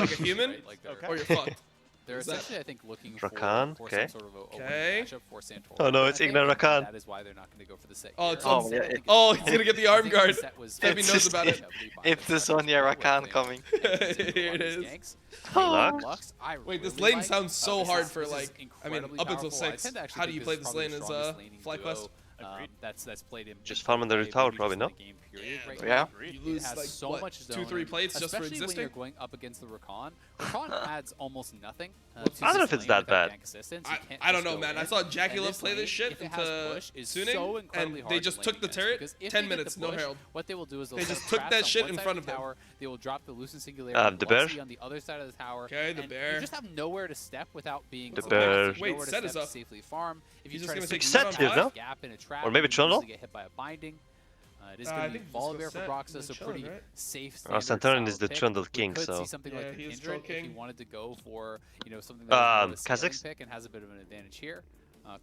like a human, Right? Like or you're fucked. they're Is that- essentially, I think, looking Rakan, for okay. some sort of a open Okay. matchup for Santorum. Oh no, And it's I think Ignar Rakan. That is why they're not going to go for the set. Oh, here. it's Oh, Instead, yeah, I think Oh, it's he's gonna get the arm guard. Steffi Steffi knows about it. It's the Sonya Rakan coming. Here it is. Lux. Wait, this lane sounds so hard for like. I mean, up until 6. How do you play this lane as FlyQuest? That's played in. Just farming the root tower, probably, no? Yeah. You lose has like so what, much 2-3 plates just for especially when existing. you're going up against the Rakan. Rakan adds almost nothing. I don't know if it's that bad. I don't know, man. I saw Jackie Love play this shit into Suning, and they just took the turret. 10 minutes, no herald. What they will do is They just took that shit in front of them. They will drop the Lucent Singularity the bear. on the other side of the tower. Okay, the bear. You just have nowhere to step without being The bear. Wait, set is up. Safely farm. If you He's try just to gonna take set here, no? gap in a trap, Or maybe you Trundle? get hit by a binding. It is I going to be think we'll just go Volibear for set Broxus, so and pretty chilling, right? safe. Santorin is standard the pick. Trundle We king, could so. see something like Yeah, a he is Kindred if Troll he King. wanted to go for something that was more of a Kha'Zix? scaling pick and has a bit of an advantage here.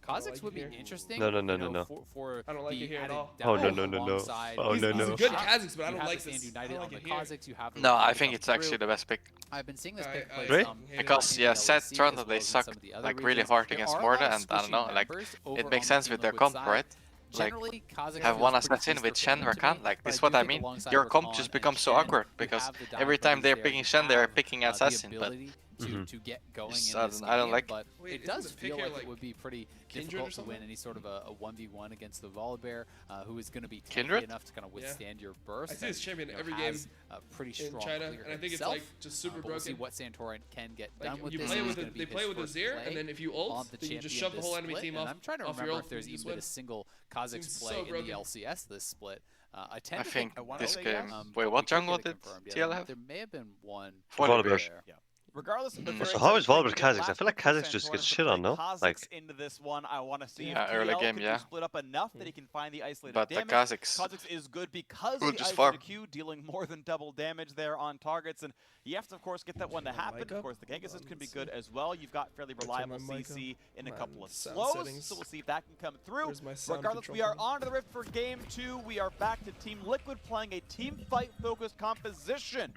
Kha'Zix like would be it here. interesting. No. For I don't like the it here at added all. Oh, depth no. alongside Oh, He's no, a no. good shot. Kha'Zix, but I You don't have like the this. Stand I United don't on like the it here. Kha'Zix, you have the No, I Rivera think come it's actually through. the best pick. I've been seeing this I- pick I- play Right? some Because, in yeah, the set LCS Trundle, as they well as in suck some of the other like really regions. hard There against are a Morta, lot of and I don't know, squishy like members it over makes on sense the with their Team comp, Liquid right? side. Like Generally, Kha'Zix have feels one pretty assassin safe with for Shen him to Rakan, me, like but this is I what do I think mean. alongside Your comp Rakan just and becomes so Shen, awkward you because have the die every time abilities they're there, picking you Shen, they're have, picking the assassin, but ability to get going Just, in this I don't game, like- but Wait, it isn't does the pick feel here, like like, it would be pretty Kindred or difficult to something? win any sort of a 1v1 against the Volibear, who is going to be tanky Kindred? enough to kind of withstand your burst. I see this champion and, every has game a pretty in strong China, clear and I think it's himself. like just super But we'll see broken. what Santorin can get Like done with you this. play This with is it, gonna be they his play with first Ader, play and then if you on ult, the then you just champion shove the this whole enemy split, team and off. I'm trying to off your remember ult, if there's you just even win. a single Kha'Zix Seems play so in the broken. LCS this split. I tend I to think I wanna this say game. yes, Wait, but what we could jungle get it did confirmed. Yeah, TL have? there may have been one. Volibear. Yeah. Regardless, but very So how is exciting Volibear to get Kha'Zix? I last feel like pick for Kha'Zix just Santorin gets to shit play on, no? Kha'Zix Like, into this one. I want to see Yeah, if early TL game, can yeah. do split up enough that he can find the isolated But the damage. Kha'Zix Kha'Zix is good because will he just isolated farm. Q, dealing more than double damage there on targets, and you have to, of course, get that one to happen. mic Of up? course, the gank Hold on, assist can be let's good see. as well. You've got fairly turn reliable my mic CC in a My couple of sound slows, settings. so we'll see if that can come through. Where's my sound Regardless, control we are button? on to the Rift for Game 2. We are back to Team Liquid playing a team fight-focused composition.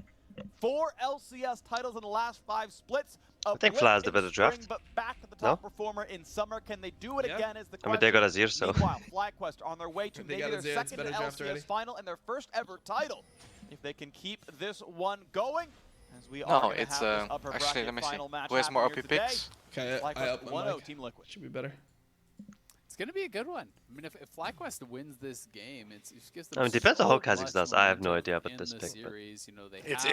4 LCS titles in the last 5 splits. I think Fly has the better draft. But back to the top performer in summer. Can they do it Yeah. again? Is the I question. mean, they got Azir, so. Meanwhile, FlyQuest on their way to They maybe got their Azir, it's second better draft already. LCS final and their first ever title. If they can keep this one going, as we are No, gonna it's have this upper actually bracket let me see. final match Who has more OP happening here picks? Okay, I FlyQuest up my 1-0 mic. Team Liquid. Should be better. It's going to be a good one. I mean, if FlyQuest wins this game, it just gives them I mean, depends on so how Kha'Zix much does. I have no momentum idea about in this the pick, but- series. You know, they It's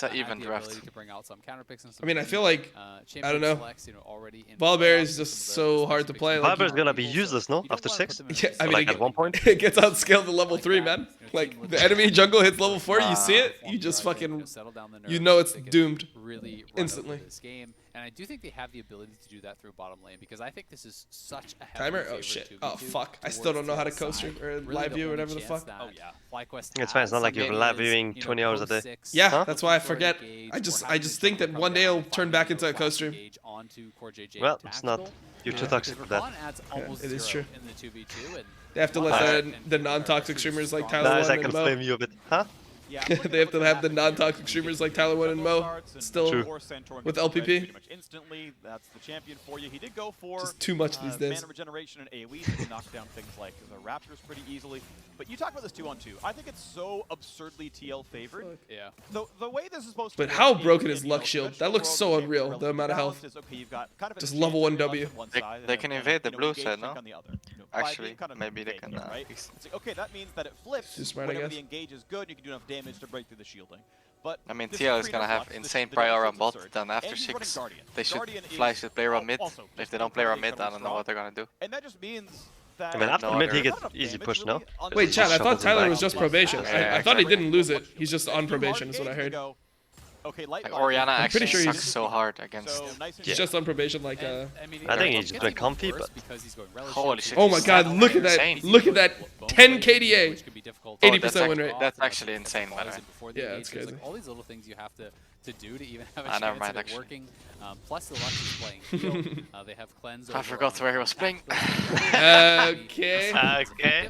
have, an even the draft. ability to bring out some counter picks and some I mean, I feel like champion know. selects, you know, already in Volibear playoffs is with just some of the so hard to picks play, from like, Volibear's gonna be people, so useless, no? you don't After wanna 6? put them in a Yeah, I position mean, Like it at one point? It gets outscaled to level like 3, that. man. You know, Like, Team the Liquid enemy jungle hits level 4, you see it, perform you just here, I think, fucking, settle down the you nerves, know it's they can doomed really run instantly. over this game. And I do think they have the ability to do that through bottom lane because I think this is such a heavy Timer? Oh, favorite shit. 2v2 Oh, fuck. I still towards don't know how to the coaster side. or Really live the view or only whatever the chance fuck. that Oh, yeah. FlyQuest It's fine, it's not like has you're live is, viewing you know, 20 hours a day. post 6, Yeah, Huh? that's why I before forget. engage, I or just having think the that jungle one come day down, it'll turn finding back the into a flash co-stream. engage onto Core JJ Well, and it's not. Tactical. You're Yeah. too toxic Because for that. Rakan adds almost it is 0 true. in the 2v2 and They have to let the non-toxic streamers like Tyler Nice, 1 I and can Mo. flame you a bit. Huh? Yeah, They have to have the non-toxic streamers like Tyler 1 and Mo still with LPP. Much instantly, that's the champion for you. He did go for Just too much these days. mana regeneration and AoE, so he can knock down things like the Raptors pretty easily. But you talk about this 2-on-2. I think it's so absurdly TL favored. yeah. The way this is supposed to But work how in- broken in, is you know, Luck Shield? conventional That looks world, so the game unreal, relatively the amount of health. balanced is, okay, you've got kind of an Just exchange level 1 left W. on one They- side and they a- can and a, invade the you know, blue engage side, tank no? on the other. You know, by Actually, being kind of maybe they fake can, here, right? fix- It's like, okay, that means that it flips Too smart, I whenever guess. the engage is good, you can do enough damage to break through the shielding. But I mean, this TL is free gonna enough have luck, insane the prior damage on is bot, absurd. then after And he's running 6, Guardian. they should Guardian fly is should play around mid. also If just they don't play around incredibly mid, I don't know what they're gonna do. And that just means that I mean, after No mid, he other- gets not enough easy damage, push, really, no? on Wait, the Chad, I Shuttles thought him Tyler back. was just probation. Yeah, I thought he exactly. didn't lose it. He's just on Too hard probation is what I engage, they heard. go, okay, light Like, line. Orianna I'm pretty actually sure sucks he's- so hard against. So nice and He's just on probation like And, I think it he's gets just even been comfy, worse but- because he's going relative Holy to shit, Oh my he's god, so look at that. insane. Look at that. 10 KDA. which could be difficult. 80% win that's rate. That's actually insane, by the way. Before the Yeah, engage, it's there's, crazy. like all these little things you have to do to even have a Ah, never chance mind, at it actually. working. Plus the Lux is playing heal. They have cleanse. I over forgot on where he was playing. Okay. Okay.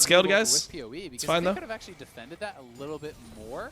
scaled, move over guys. with PoE because fine, they though. could have actually defended that a little bit more.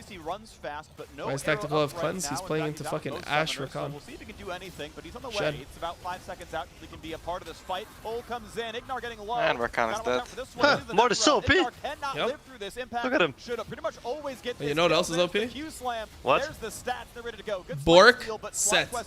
obviously runs fast, but no Nice arrow tactical up of right cleanse. now. He's In playing fact, into he's out fucking no Ash summoner, so Rakan. we'll see if he can do anything, but he's on the Shed. way. It's about 5 seconds out. He can be a part of this fight. Pull comes in. Ignar getting low. And Rakan is dead. Huh, more the OP. Ignar cannot Yep. live through this impact. Look at him. Should pretty much always get You this know what kill. else is There's OP? the Q slam. What? There's the stats. They're ready to go. Good Bork steal, but set. FlyQuest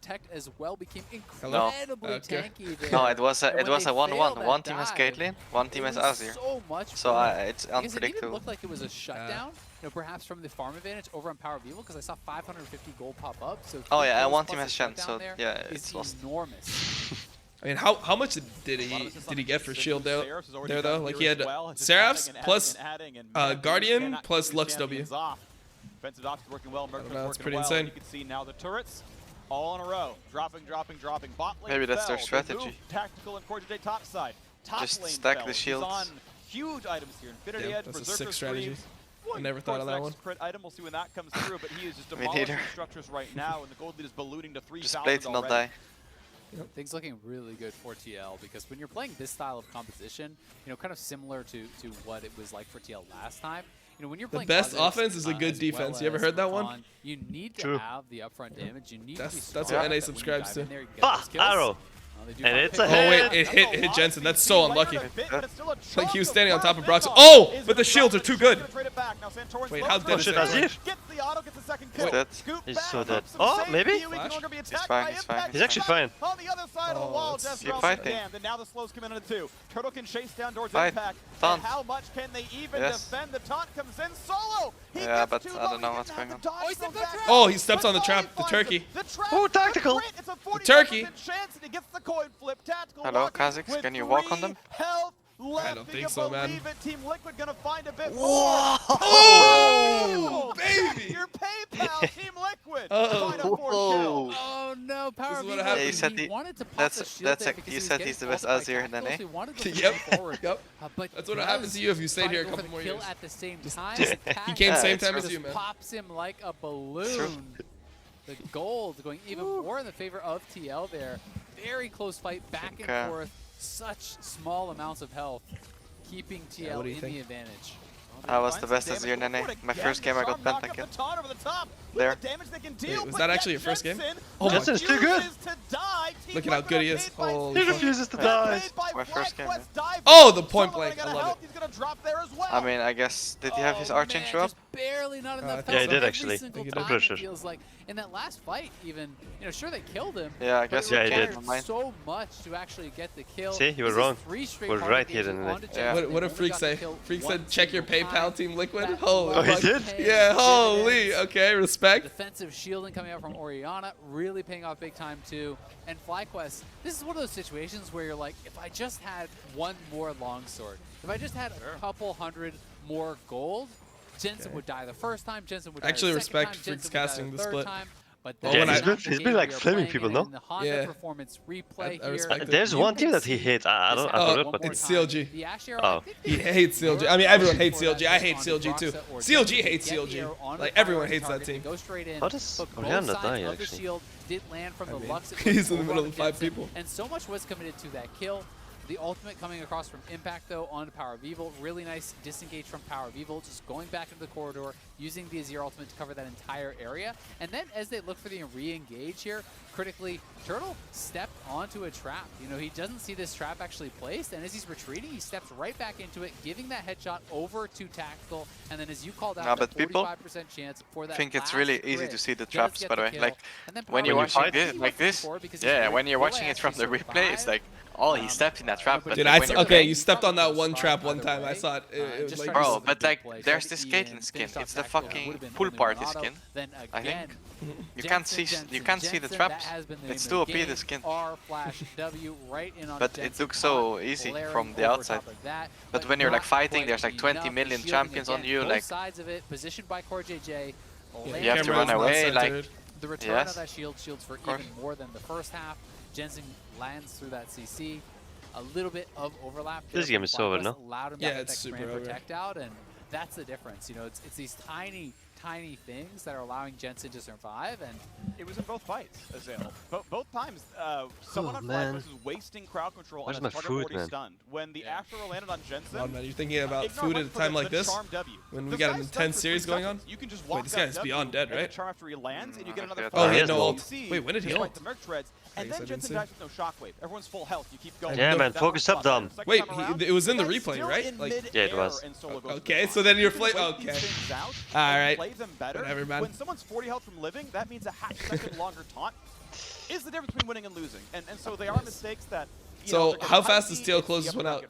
Protect as well became Hello? incredibly Okay. tanky there. No, it was And a when they 1-1. failed One that team has dive, Caitlyn, one team it has was Azir. so much So fun. it's Because it even unpredictable. looked like it was a shutdown, perhaps from the farm advantage over on Power of Evil, because I saw 550 gold pop up. So Oh yeah, and one plus team has the Shen, shutdown so there yeah, is it's lost. enormous. I mean, how much did he get for shield there though? Like he had Seraphs plus Guardian plus Lux W. Defensive options working well. That's pretty insane. You can see now the turrets all in a row, dropping. Bot lane Maybe that's their fell. strategy. Tactical and CoreJJ top side. Top Just lane stack fell. the He's shields. on huge items here. Infinity Damn, Edge, that's a Berserker sick strategy. Screams. I never thought of that one. Crit item. We'll see when that comes through, but he is just Me demolishing neither. structures right now, and the gold lead is ballooning to 3,000 Just play to not already. die. Things looking really good for TL, because when you're playing this style of composition, kind of similar to what it was like for TL last time. When you're The playing best Kha'Zix, offense is a good as defense. well You ever as heard that one? Rakan, you need to True. have the upfront damage. You need to be That's smart what that NA when you subscribes dive to. in there, you get Ah, those kills. arrow. They do And not it's pick a up. Oh hit. wait, it hit Jensen. That's so unlucky. Like he was standing on top of Brox. Oh, but the shields are too good. Wait, how dead Oh is shit, that? Azir. He's dead. He's so dead. Oh, maybe? Flash? He's fine, he's fine. He's actually fine. On the other side of the wall, that's- just Keep Ralph fighting. damned, and now the slows come in on 2. Turtle can chase down towards Fight. Impact. Taunt. And how much can they even Yes. defend? The taunt comes in solo. He Yeah, gets but too I low. don't know He what's didn't have going the on. dodge Oh, he stepped from on back. trap. Oh, he steps But on the trap. Ollie The finds turkey. it. The trap Ooh, is tactical. great. It's a 45% turkey. chance, and he gets the coin flip. Tactical Hello, walking Kha'Zix, with can you walk on them? 3 health left. I don't Do think you so, man. believe it? Team Liquid gonna find a bit more. Oh, baby. Your PayPal, Team Liquid. Uh-oh. Find a 4 kill. Oh no, Power is of what Evil. happens. Yeah, you said he he- wanted to pop that's- the shield that's there a- because you he was said getting he's the best ulted by Azir in tacticals, NA. so he wanted to Yep. move forward. Yep. But That's what does happens to you if you stay try to here a go for couple the more kill years. at the same time. He came Yeah, same it's time true. as you, Just man. pops him like a balloon. The gold going even more in the favor of TL there. Very close fight, back and Okay. forth. Such small amounts of health, keeping TL what do you in think? the advantage. I was the best Azir in NA. My first game I got pentakill. There. Wait, was that actually your first game? Oh my Jensen's too good. Look at how good he is. Holy He fuck. refuses to die. My first game, man. Oh, the point blank. I love it. He's gonna drop there as well. I mean, I guess, did he have his Archangel man, up? just barely not enough I health. think Yeah, he did Every actually. single I'm time pretty it sure. feels like in that last fight, even sure they killed him. Yeah, I but guess it Yeah, he did. required so much to actually get the kill. See, you were This is wrong. 3 straight We're hard right here, engagements didn't onto it? Jensen. Yeah. They What did only Freak got the say? kill Freak one said, check your single PayPal, time. Team Liquid. That Holy Oh, he was did? paying Yeah, holy. dividends. Okay, respect. Defensive shielding coming out from Orianna, really paying off big time too. And FlyQuest, this is one of those situations where you're like, if I just had one more longsword, if I just had a couple hundred more gold, Jensen would die the first time, Jensen would die Actually the second respect time, Freak's Jensen would die casting the the third split. time. But Well, Yeah, when he's I- been, he's been like flaming people, no? In the Honda Yeah. performance replay I here, respect it. There's you one can team that he see hates. I this don't. I happen forgot one what more It's time. CLG. The Ash arrow, Oh. I think He they hates CLG. I mean, were everyone hates looking for CLG. that I just hate on CLG too. Broxa or CLG Jensen to hates get the CLG. arrow onto Like, the everyone priority hates that target. They team. go straight in, How does but both Orianna sides die, of the actually? shield did land from the mean, Lux. It he's was in the over middle on of 5 Jensen, people. And so much was committed to that kill. The ultimate coming across from Impact, though, onto Power of Evil. Really nice disengage from Power of Evil, just going back into the corridor, using the Azir ultimate to cover that entire area. And then as they look for the re-engage here, critically, Turtle stepped onto a trap. He doesn't see this trap actually placed, and as he's retreating, he steps right back into it, giving that headshot over to Tactical. And then as you called out, Nah, that but people 45% chance for that think it's last really easy crit to see the does traps, get by the way. kill. Like, And then when Power you're of watching Evil it he like was this, before because yeah, he's when you're will watching it from actually the replay, it's survive. like, oh, he stepped in that trap. But Dude, like, I when you're okay. playing- You stepped on that one trap one time. I saw it. It was just like, trying to Bro, see but the big like, play. there's Tried this to Caitlyn EN, skin. finished off It's the Tactical. fucking Would've been pool only party one auto. skin. Then I think. again, You can't see you can't see the traps. It's too OP, the skin. R/W right in on But it Jensen's looks so pawn, easy blaring from the over outside. top of that, But when you're like not fighting, quite there's like 20 enough. million Shielding champions on again, you. both Like, sides of it, positioned by CoreJJ. you have to camera run is not away. Like, centered. The return Yes. of that shields for course. even more than the first half. Jensen lands through that CC. A little bit of overlap. This there game from is over, FlyQuest, no? allowed him Yeah, to get it's that super command over. protect out, and that's the difference. It's these tiny things that are allowing Jensen to survive. And It was in both fights, Azale. Both times, someone on man. FlyQuest was wasting crowd control Where's on my a target food, already man? stunned. When the Ash arrow landed on Jensen, Oh, man, you're thinking about ignore food one at a for time the like this? charm W. When we The got an guy's intense stunned for series 3 going on? seconds. You can just walk this that guy's W, beyond dead, and right? the charm after he lands, and you get another Oh, he had no You ult. see, Wait, when did he despite ult? the Merc Treads, and Guess I then didn't Jensen see. dies with no shockwave. Everyone's full health. You keep going. Yeah, man, That focus one up, spot Dom. there. Second Wait, time around, it was in the guy's replay, still right? in Like- Yeah, it mid-air, was. and Solo goes Okay, for so the then bomb. you're You play- can wait okay. these things out All and right. play them better. Whatever, man. When someone's 40 health from living, that means a half second longer taunt is the difference between winning and losing. And so they are mistakes that So how fast does TL close this one out?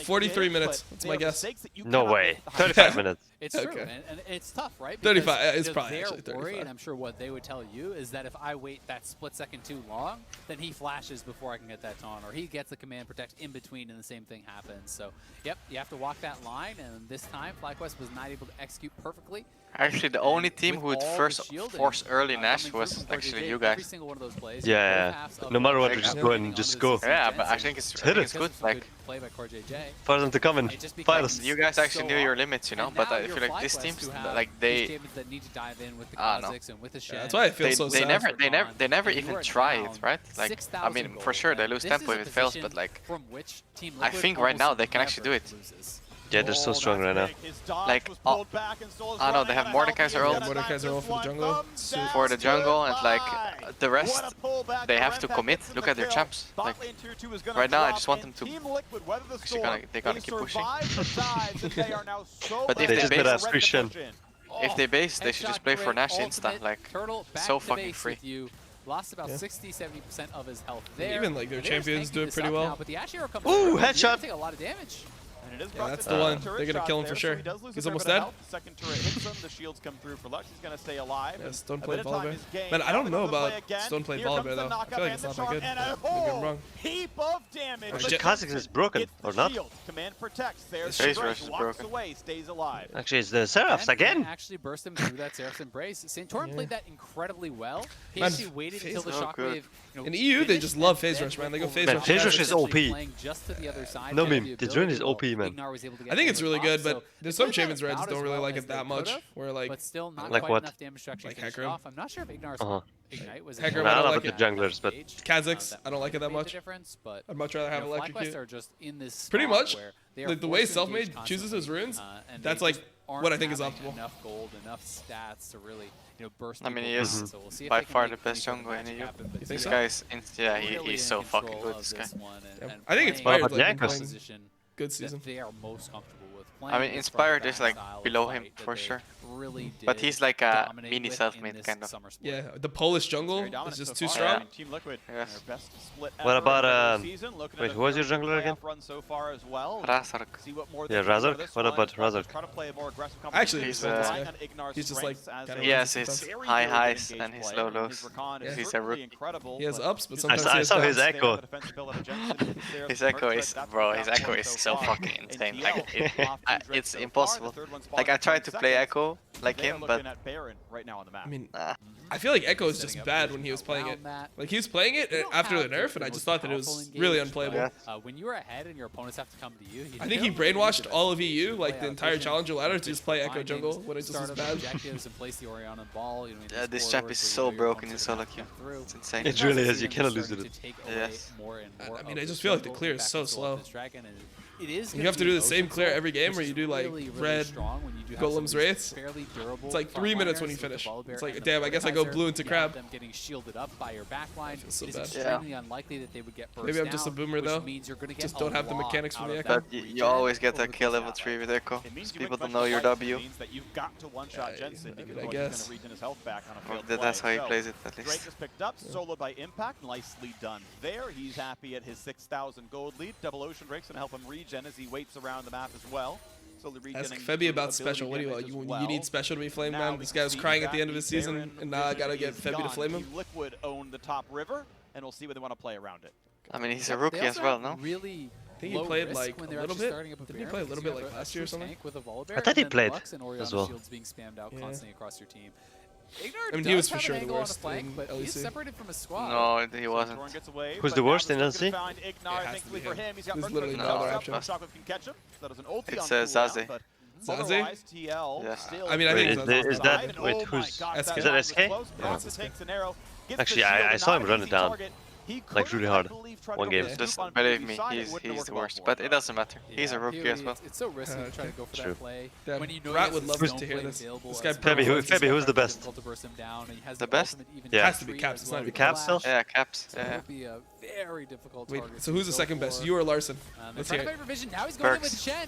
43 minutes. That's my guess. No way. 35 minutes. It's true, Okay. and it's tough, right? 35. It's you know, probably their actually 35. worry, and I'm sure what they would tell you is that if I wait that split second too long, then he flashes before I can get that taunt, or he gets the command protect in between, and the same thing happens. So, yep, you have to walk that line, and this time FlyQuest was not able to execute perfectly. Actually, the only team who would first force early Nash was actually you guys. Every single one of those plays, Yeah. No matter what, we just go and just go. Yeah, but I think it's good. Like, play by CoreJJ. For them to come and fight us. you guys actually knew your limits, you know. And But now I feel your like this FlyQuest team's who have like these they champions that need to dive in with the I don't know. Kha'Zix and with the Shen. Yeah, that's why I feel so sad. they never even try it, right? Like, I mean, for sure they lose tempo if it fails, but like, from which Team I Liquid think right now almost they can actually do never it. loses. Yeah, they're so strong right now. Like, I know they have Mordekaiser ult Mordekaiser ult for the jungle. for the jungle, and like the rest they have to commit. Look at their champs. Like, right now I just want them to. Actually, they're gonna keep pushing. But if They they just better have base, free Shen. if they base, they should just play for Nash insta. Like, so fucking free. Lost about 60-70% of his health there. Even like their They're champions tanking do it this pretty up well. now, but the Ash Hero comes Ooh, through. headshot. Take a lot of damage. Yeah, that's the one. They're gonna kill him for sure. He's almost dead. Second turret hits him. The shields come through for Lux. He's gonna stay alive. Yeah, Stone played Volibear. Man, I don't know about Stone played Volibear though. I feel like it's not that good. Maybe I'm wrong. Heap of damage. The Kha'Zix is broken, or not? Command protects. There's Phase the rush is walks broken. away, stays alive. Actually, it's the Seraphs And again. actually burst him through that Seraph's Embrace. Santorin played that incredibly well. He Man, actually waited until the Phase- oh, good. shockwave. You know, In EU, they finished just love and phase then rush, man. went They go over phase the rush. Phase top, rush is essentially OP. playing just to the other side. No They had meme, the the Druid is ability OP, man. Ignar was able to get I think over it's the really top, good, so but there's they some played champions that where I just about don't as really well like as it they that much. could've, Where like, but still not Like quite what? enough damage to actually Like finish it Hecarim? off. I'm not sure if Ignar's Ignite was Hecarim, I I don't don't know like about the it. junglers, but Kha'Zix, I don't like it that made the much. difference, but I'd much rather have Electrocute. FlyQuest are just in this Pretty spot much, where they are like the way forced to engage Selfmade chooses his constantly, runes, and that's they like just aren't what I think is having optimal. Enough gold, enough stats to really, burst. I mean, he people is down. So we'll see if by they can far make the best any sort of jungle in magic EU. happen, but You think This so? guy's, yeah, really he's in so fucking control good. of This guy. one Yeah. and I think playing Inspired What about like, Jankos? playing position good that season. they are most comfortable with I playing. mean, this Inspired front is like style of below fight him that for they sure. Really But did he's like a dominate mini with self-made in this kind of. summer split. Yeah, the Polish jungle Very is dominant just so too far. strong. Team Liquid, Yes. their best split What ever about, in the regular season. Looking wait, at who was your their jungler again? playoff run so far as well. Razork. See what more Yeah, they can do Razork? with this What one. about Just try Razork? to play a more aggressive Actually, he's, competition, uh, relying on Ignar's he's just like strengths as kinda a Yes, Very his very high good highs engaged and his player, low and lows. his Rakan Yeah. is He's a certainly rookie. incredible, He has but ups, but just sometimes I he has saw downs. his echo. His echo is, bro, his echo is so fucking insane. Like, it's impossible. Like, I tried to play echo like him, but I mean, I feel like Echo is just bad when he was playing it. Like he was playing it after the nerf, and I just thought that it was really unplayable. Yeah. When you're ahead and your opponents have to come to you, I think he brainwashed all of EU, like the entire Challenger ladder, to just play Echo jungle when it just was bad. Objectives and place the Orion ball. This champ is so broken in solo queue. It's insane. It really is. You cannot lose it. Yes. I mean, I just feel like the clear is so slow. It is You have to do the same clear every game where you do like red, Golem's Wraiths. It's like 3 minutes when you finish. It's like, damn, I guess I go blue into crab. Them getting shielded up by your backline. So It's bad. extremely unlikely that they would get burst Maybe I'm just a down, boomer which though. means you're gonna get Just a don't have the lot mechanics from out the of Echo. that But you regen always get a over the kill level top. 3 with echo. It means you People win don't know your much more W. fights, means that you've got to one-shot Jensen because I otherwise guess. he's gonna regen his health back on a Or failed that's how play. he So, plays it, at Drake least. is picked up, soloed by Impact. Nicely done there. He's happy at his 6,000 gold lead. Double Ocean Drake's gonna help him regen as he waits around the map as well. Ask Febby about special. What do you want? You need special to be flamed, man? This guy was crying at the end of his season, and now I gotta get Febby to flame him. Liquid own the top river, and we'll see where they want to play around it. I mean, he's a rookie as well, no? Really I think he low played risk like when a they're little actually bit. starting up a Didn't he Baron, play a little because bit you like have last year or true something? tank with a Volibear, I thought and he then played Lux and Orion as well. shields being spammed out Yeah. constantly across your team. I mean, he was for sure the worst in but he's LEC. separated from his squad. No, he wasn't. Who's the worst in LC? It has to be him. This is literally No, the other no, option. It's Zaze. Zaze? Yeah. I mean, I Wait, think is that wait, who's is that SK? Yeah. Actually, I saw him run it down, like really hard. One game. Just believe me, he's the worst. But it doesn't matter. He's a rookie as well. It's so risky to try to go for True. that play. Damn, When you know Rat he would has love his to zone hear play this. available This as guy well. Febby, who's the best? Difficult to burst him down, and he has The best? ultimate even Yeah. to Has to be retreat Caps, as it's not well even with Caps Flash. still? Yeah, caps. So it Yeah. would be a very difficult Wait, target so to who's the go second best? for. You or Larson? And Let's they're hear trying it. to vision. Now he's going in Perks. with Shen.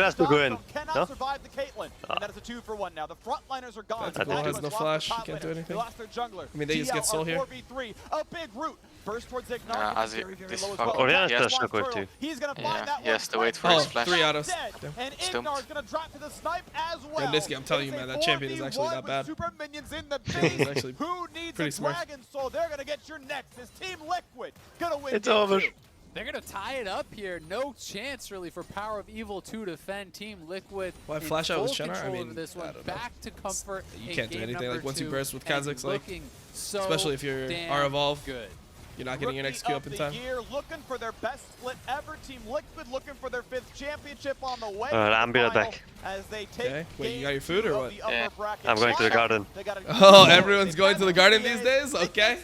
Jungle has to go in. Cannot No? survive the Caitlyn. And that is a 2-for-1 now. The frontliners are gone. That's cool. Has no flash. You can't do anything. They lost their jungler. I mean, they just get soul here. 4v3. A big root Burst towards Ignite. Azir, Very, very this low as fuck. well. Oriana Yes. has shockwave too. He's gonna find Yeah, that he has one to wait for right his Oh, flash. 3 autos. dead. Yeah. And Stumped. Ignar's gonna drop to the snipe as well. And this game, I'm telling you, It's man, a that champion is actually 4v1 not with bad. Super minions in the Champion is base. actually Who needs pretty a smart. Dragon Soul? They're gonna get your next. Is Team Liquid gonna win? It's game over. 2? They're going to tie it up here. No chance, really, for Power of Evil to defend Team Liquid. Why in flash out with full Shenar? I control mean, over this I one. don't know. Back to comfort. You in can't do game anything, like, number once you 2, burst with and Kazakhs, like, looking so especially if you're damn R-Evolve. good. You're not getting your next Rookie Q of up in the time. year, looking for their best split ever. Team Liquid looking for their 5th championship on the way. I'm be right back. As they take Okay. Wait, you got your game food or 2 what? of the upper Yeah. bracket I'm going to the final. garden. They got a Oh, good everyone's score. going to the garden these days? Okay.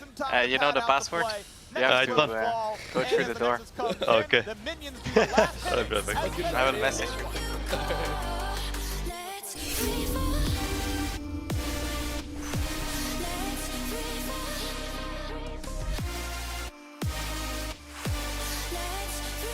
You know the password? You have to go through the door. Okay. The minions do the last I'll be right back. hits. I will message you.